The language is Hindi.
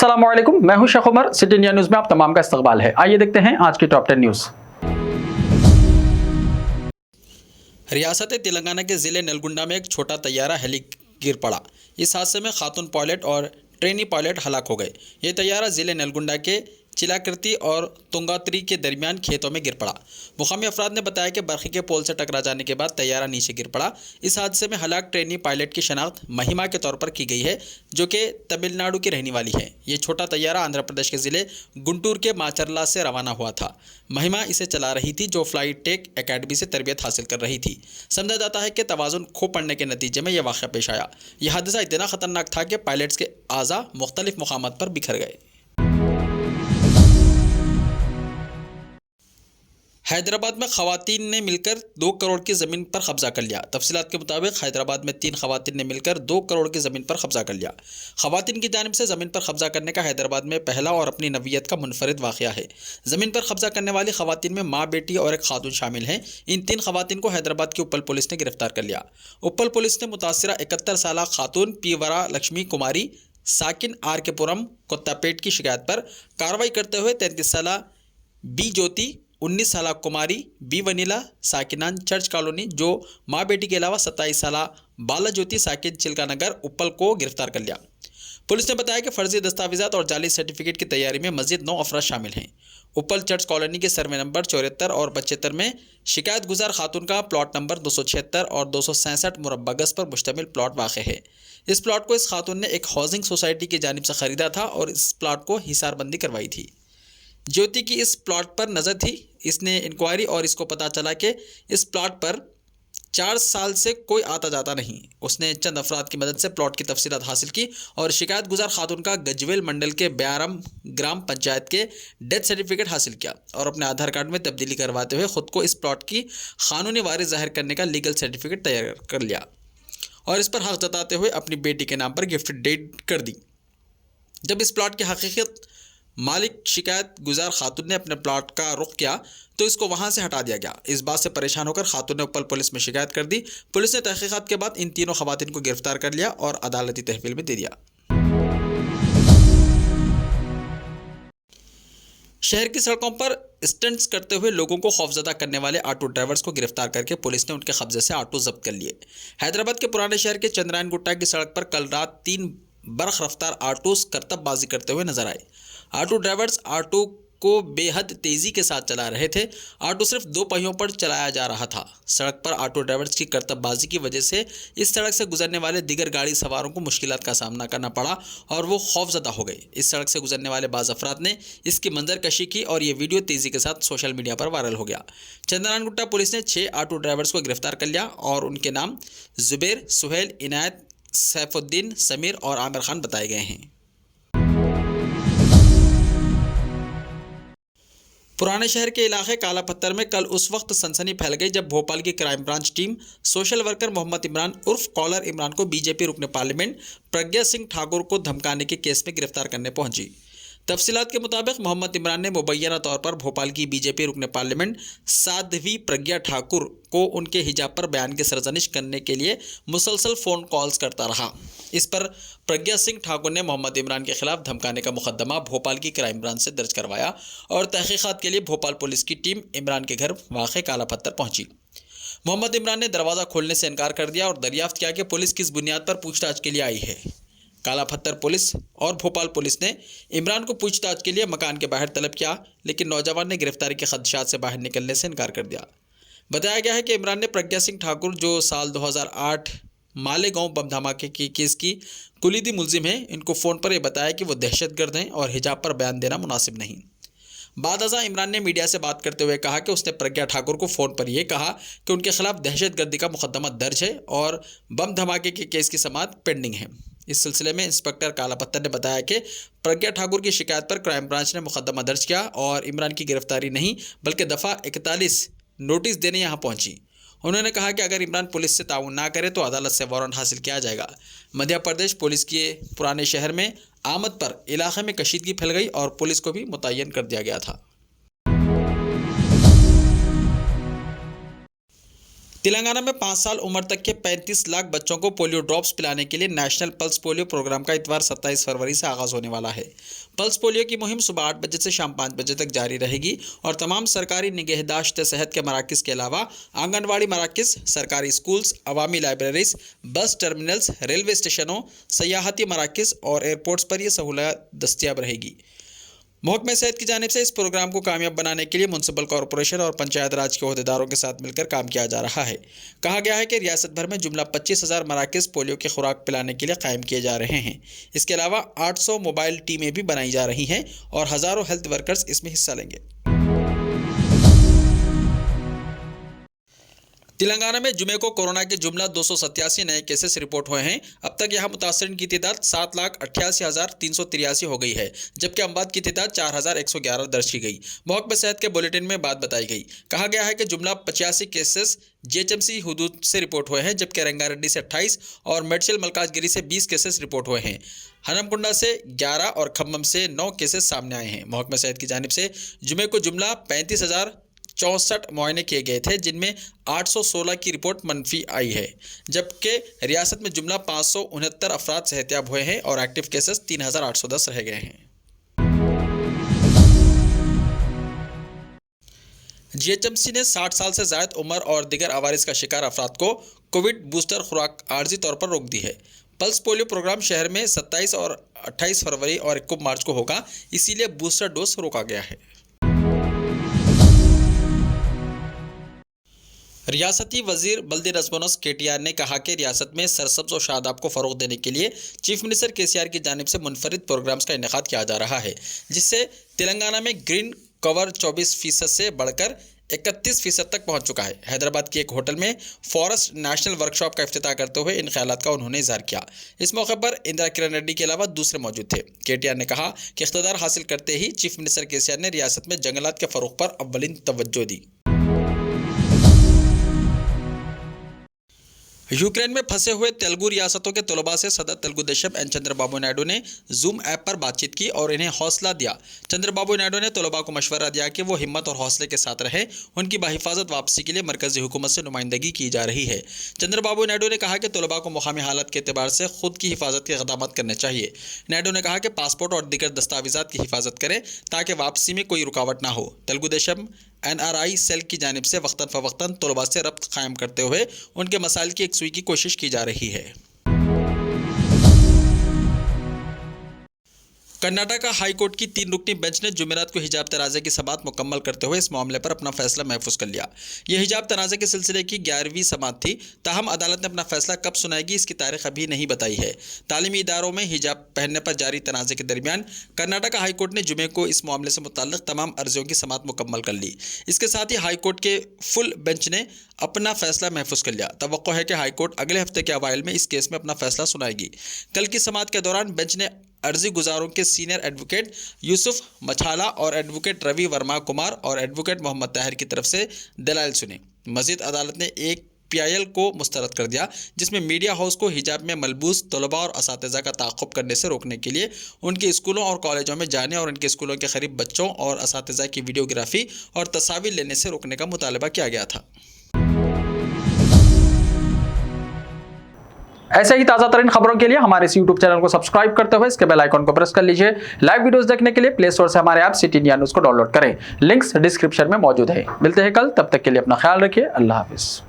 अस्सलामुअलैकुम, मैं हूं Sheikh Umar. City India News में आप तमाम का इस्तकबाल है। आइए देखते हैं आज की टॉप 10 न्यूज। रियासत तेलंगाना के ज़िले नलगुंडा में एक छोटा तैयारा हेली गिर पड़ा। इस हादसे में खातून पायलट और ट्रेनी पायलट हलाक हो गए। ये तैयारा ज़िले नलगुंडा के चिलाकृति और तुंगात्री के दरमियान खेतों में गिर पड़ा। मुकामी अफराद ने बताया कि बरखी के पोल से टकरा जाने के बाद तैयारा नीचे गिर पड़ा। इस हादसे में हलाक ट्रेनी पायलट की शनाख्त महिमा के तौर पर की गई है, जो कि तमिलनाडु की रहने वाली है। ये छोटा तैयारा आंध्र प्रदेश के ज़िले गुंटूर के माचरला से रवाना हुआ था। महिमा इसे चला रही थी, जो फ्लाइट टेक एकेडमी से तरबियत हासिल कर रही थी। समझा जाता है कि तवाज़ुन खो पड़ने के नतीजे में यह वाक़या पेश आया। यह हादसा इतना ख़तरनाक था कि पायलट्स के आज़ा मुख्तलिफ मकामात पर बिखर गए। हैदराबाद में ख़वातीन ने मिलकर 2 करोड़ की ज़मीन पर कब्जा कर लिया। तफसीलात के मुताबिक हैदराबाद में 3 ख़वातीन ने मिलकर 2 करोड़ की ज़मीन पर कब्जा कर लिया। ख़वातीन की जानिब से ज़मीन पर कब्जा करने का हैदराबाद में पहला और अपनी नवीयत का मुनफरिद वाक़या है। ज़मीन पर कब्जा करने वाली ख़वातीन में माँ, बेटी और एक खातून शामिल हैं। इन 3 ख़वातीन को हैदराबाद की उप्पल पुलिस ने गिरफ्तार कर लिया। उप्पल पुलिस ने मुतासिरा 71 साला खातून पीवरा लक्ष्मी कुमारी साकिन आर के पुरम कोत्तापेट की शिकायत पर कार्रवाई करते हुए 33 साला बी ज्योति, 19 साला कुमारी बी वनीला साकिनान चर्च कॉलोनी, जो माँ बेटी के अलावा 27 साला बाला ज्योति साकिन चिल्का नगर उप्पल को गिरफ्तार कर लिया। पुलिस ने बताया कि फर्जी दस्तावेजात और जाली सर्टिफिकेट की तैयारी में मजीद 9 अफराद शामिल हैं। उप्पल चर्च कॉलोनी के सर्वे नंबर 74 और 75 में शिकायत गुजार खातून का प्लॉट नंबर 276 और 267 मुरब्बा गज पर मुश्तमिल प्लॉट वाक़ है। इस प्लॉट को इस खातून ने एक हाउसिंग सोसाइटी की जानिब से ख़रीदा था और इस प्लॉट को हिसारबंदी करवाई थी। ज्योति की इस प्लॉट पर नज़र थी। इसने इंक्वायरी और इसको पता चला कि इस प्लॉट पर 4 साल से कोई आता जाता नहीं। उसने चंद अफराद की मदद से प्लॉट की तफसीलात हासिल की और शिकायत गुजार खातून का गजवेल मंडल के ब्यारम ग्राम पंचायत के डेथ सर्टिफिकेट हासिल किया और अपने आधार कार्ड में तब्दीली करवाते हुए ख़ुद को इस प्लॉट की क़ानूनी वारिस ज़ाहिर करने का लीगल सर्टिफिकेट तैयार कर लिया और इस पर हक़ जताते हुए अपनी बेटी के नाम पर गिफ्ट डीड कर दी। जब इस प्लॉट की हकीकत मालिक शिकायत गुजार खातून ने अपने प्लॉट का रुख किया तो इसको वहां से हटा दिया गया। इस बात से परेशान होकर खातून ने उप्पल पुलिस में शिकायत कर दी। पुलिस ने तहकीकात के बाद इन तीनों खवातीन को गिरफ्तार कर लिया और अदालती तहवील में दे दिया। शहर की सड़कों पर स्टंट्स करते हुए लोगों को खौफजदा करने वाले ऑटो ड्राइवर्स को गिरफ्तार करके पुलिस ने उनके कब्जे से ऑटो जब्त कर लिए। हैदराबाद के पुराने शहर के चंद्रायन गुट्टा की सड़क पर कल रात 3 बरख रफ्तार ऑटोस करतबबाजी करते हुए नजर आए। ऑटो ड्राइवर्स ऑटो को बेहद तेज़ी के साथ चला रहे थे। ऑटो सिर्फ 2 पहियों पर चलाया जा रहा था। सड़क पर ऑटो ड्राइवर्स की करतबबाजी की वजह से इस सड़क से गुजरने वाले दीगर गाड़ी सवारों को मुश्किलात का सामना करना पड़ा और वो खौफजदा हो गए। इस सड़क से गुजरने वाले बाज़ अफराद ने इसकी मंजरकशी की और ये वीडियो तेज़ी के साथ सोशल मीडिया पर वायरल हो गया। चंद्रानगुट्टा पुलिस ने 6 ऑटो ड्राइवर्स को गिरफ्तार कर लिया और उनके नाम जुबैर, सुहेल, इनायत, सैफुद्दीन, समीर और आमिर खान बताए गए हैं। पुराने शहर के इलाके काला पत्थर में कल उस वक्त सनसनी फैल गई जब भोपाल की crime branch team social worker Mohammad Imran उर्फ कॉलर इमरान को बीजेपी रुकन पार्लियामेंट प्रज्ञा सिंह ठाकुर को धमकाने के केस में गिरफ्तार करने पहुंची। तफसीलात के मुताबिक मोहम्मद इमरान ने मुबैना तौर पर भोपाल की बीजेपी रुकन पार्लियामेंट साध्वी प्रज्ञा ठाकुर को उनके हिजाब पर बयान की सरजनिश करने के लिए मुसलसल फ़ोन कॉल्स करता रहा। इस पर प्रज्ञा सिंह ठाकुर ने मोहम्मद इमरान के खिलाफ धमकाने का मुकदमा भोपाल की क्राइम ब्रांच से दर्ज करवाया और तहकीकात के लिए भोपाल पुलिस की टीम इमरान के घर वाक़े काला पत्थर पहुंची। मोहम्मद इमरान ने दरवाज़ा खोलने से इनकार कर दिया और दरियाफ्त किया कि पुलिस किस बुनियाद पर पूछताछ के लिए आई है। काला पत्थर पुलिस और भोपाल पुलिस ने इमरान को पूछताछ के लिए मकान के बाहर तलब किया, लेकिन नौजवान ने गिरफ्तारी के खदशात से बाहर निकलने से इनकार कर दिया। बताया गया है कि इमरान ने प्रज्ञा सिंह ठाकुर, जो साल 2008 मालेगांव बम धमाके की केस की कुलीदी मुलजिम है, इनको फ़ोन पर यह बताया कि वो दहशतगर्द हैं और हिजाब पर बयान देना मुनासिब नहीं। बादअज़ा इमरान ने मीडिया से बात करते हुए कहा कि उसने प्रज्ञा ठाकुर को फ़ोन पर यह कहा कि उनके खिलाफ दहशतगर्दी का मुकदमा दर्ज है और बम धमाके के केस की समाअत पेंडिंग है। इस सिलसिले में इंस्पेक्टर काला पत्थर ने बताया कि प्रज्ञा ठाकुर की शिकायत पर क्राइम ब्रांच ने मुकदमा दर्ज किया और इमरान की गिरफ्तारी नहीं बल्कि दफ़ा 41 नोटिस देने यहाँ पहुँची। उन्होंने कहा कि अगर इमरान पुलिस से ताउन ना करे तो अदालत से वारंट हासिल किया जाएगा। मध्य प्रदेश पुलिस के पुराने शहर में आमद पर इलाके में कशीदगी फैल गई और पुलिस को भी मुतय्यन कर दिया गया था। तेलंगाना में 5 साल उम्र तक के 35 लाख बच्चों को पोलियो ड्रॉप्स पिलाने के लिए नेशनल पल्स पोलियो प्रोग्राम का इतवार 27 फरवरी से आगाज होने वाला है। पल्स पोलियो की मुहिम सुबह 8 बजे से शाम 5 बजे तक जारी रहेगी और तमाम सरकारी निगहदाश्त सेहत के मराकज़ के अलावा आंगनवाड़ी मराकज़, सरकारी स्कूल्स, अवामी लाइब्रेरीज, बस टर्मिनल्स, रेलवे स्टेशनों, सयाहती मराकज़ और एयरपोर्ट्स पर यह सहूलत दस्तियाब रहेगी। महकमे सेहत की जानिब से इस प्रोग्राम को कामयाब बनाने के लिए म्युनिसिपल कॉरपोरेशन और पंचायत राज के अहदेदारों के साथ मिलकर काम किया जा रहा है। कहा गया है कि रियासत भर में जुमला 25,000 मराकज़ पोलियो की खुराक पिलाने के लिए कायम किए जा रहे हैं। इसके अलावा 800 मोबाइल टीमें भी बनाई जा रही हैं और हज़ारों हेल्थ वर्कर्स इसमें हिस्सा लेंगे। तेलंगाना में जुमे को कोरोना के जुमला 287 नए केसेस रिपोर्ट हुए हैं। अब तक यहां मुतासरीन की तादाद 7,88,383 हो गई है, जबकि अमवात की तादाद 4,111 दर्ज की गई। महकमे सेहत के बुलेटिन में बात बताई गई। कहा गया है कि जुमला 85 केसेस जीएचएमसी हुदूद से रिपोर्ट हुए हैं, जबकि रंगारेड्डी से 28 और मेडचल मलकाजगिरी से 20 केसेस रिपोर्ट हुए हैं। हनमकुंडा से 11 और खम्मम से 9 केसेस सामने आए हैं। महकमे सेहत की जानिब से जुमे को जुमला 35,064 मुआयने किए गए थे, जिनमें 816 की रिपोर्ट मनफी आई है, जबकि रियासत में जुमला 569 अफराद सेहतियाब हुए हैं और एक्टिव केसेस 3,810 रह गए हैं। जीएचएमसी ने 60 साल से ज़ायद उम्र और दिगर आवारिस का शिकार अफराद को कोविड बूस्टर खुराक आर्जी तौर पर रोक दी है। पल्स पोलियो प्रोग्राम शहर में 27 और 28 फरवरी और 21 मार्च को होगा, इसीलिए बूस्टर डोज रोका गया है। रियासती वजीर बल्दी रजबोनस केटीआर ने कहा कि रियासत में सरसब्ज और शादाब को फ़रोग देने के लिए चीफ मिनिस्टर केसीआर की जानिब से मुनफरिद प्रोग्राम्स का इनेकाद किया जा रहा है, जिससे तेलंगाना में ग्रीन कवर 24% से बढ़कर 31% तक पहुंच चुका है। हैदराबाद के एक होटल में फॉरेस्ट नेशनल वर्कशॉप का इफ्तिताह करते हुए इन ख्यालात का उन्होंने इजहार किया। इस मौके पर इंदिरा किरण रेड्डी के अलावा दूसरे मौजूद थे। केटीआर ने कहा कि इख्तिदार हासिल करते ही चीफ मिनिस्टर केसीआर ने रियासत में जंगलात के फ़रोग पर अव्वलीन तवज्जो दी। यूक्रेन में फंसे हुए तेलुगु रियासतों के तलबा से सदर तेलुगु देशम एन चंद्रबाबू नायडू ने जूम ऐप पर बातचीत की और इन्हें हौसला दिया। चंद्रबाबू नायडू ने तलबा को मशवरा दिया कि वो हिम्मत और हौसले के साथ रहे। उनकी बाहिफाजत वापसी के लिए मरकजी हुकूमत से नुमाइंदगी की जा रही है। चंद्रबाबू नायडू ने कहा कि तलबा को मुकामी हालत के एतबार से खुद की हिफाजत के इक़दाम करने चाहिए। नायडू ने कहा कि पासपोर्ट और दीगर दस्तावेज़ात की हिफाजत करें ताकि वापसी में कोई रुकावट ना हो। तेलुगु देशम NRI सेल की जानिब से वक्तन फ़वक्तन तलबा से रब्त कायम करते हुए उनके मसाइल की एकसुई की कोशिश की जा रही है। कर्नाटक हाई कोर्ट की 3 रुकनी बेंच ने जुमेरात को हिजाब तनाज़े की समाअत मुकम्मल करते हुए इस मामले पर अपना फैसला महफूज कर लिया। यह हिजाब तनाज़े के सिलसिले की 11वीं समाअत थी। ताहम अदालत ने अपना फैसला कब सुनाएगी, इसकी तारीख अभी नहीं बताई है। तालीमी इदारों में हिजाब पहनने पर जारी तनाज़े के दरमियान कर्नाटक हाई कोर्ट ने जुमे को इस मामले से मुताल्लिक़ तमाम अर्जियों की समाअत मुकम्मल कर ली। इसके साथ ही हाई कोर्ट के फुल बेंच ने अपना फैसला महफूज कर लिया। तवक्को है कि हाई कोर्ट अगले हफ्ते के अवाइल में इस केस में अपना फैसला सुनाएगी। कल की समाअत के दौरान बेंच ने अर्जी गुजारों के सीनियर एडवोकेट यूसुफ मछाला और एडवोकेट रवि वर्मा कुमार और एडवोकेट मोहम्मद ताहिर की तरफ से दलाइल सुने। मजीद अदालत ने एक PIL को मुस्तरद कर दिया, जिसमें मीडिया हाउस को हिजाब में मलबूस तलबा और असातिज़ा का ताक़ुब करने से रोकने के लिए उनके स्कूलों और कॉलेजों में जाने और उनके स्कूलों के करीब बच्चों और असातिज़ा की वीडियोग्राफी और तस्वीर लेने से रोकने का मुतालबा किया गया था। ऐसे ही ताज़ा तरीन खबरों के लिए हमारे इस YouTube चैनल को सब्सक्राइब करते हुए इसके बेल आइकन को प्रेस कर लीजिए। लाइव वीडियोस देखने के लिए प्ले स्टोर से हमारे ऐप सिटी इंडिया न्यूज़ को डाउनलोड करें। लिंक्स डिस्क्रिप्शन में मौजूद है। मिलते हैं कल, तब तक के लिए अपना ख्याल रखिए। अल्लाह हाफिज़।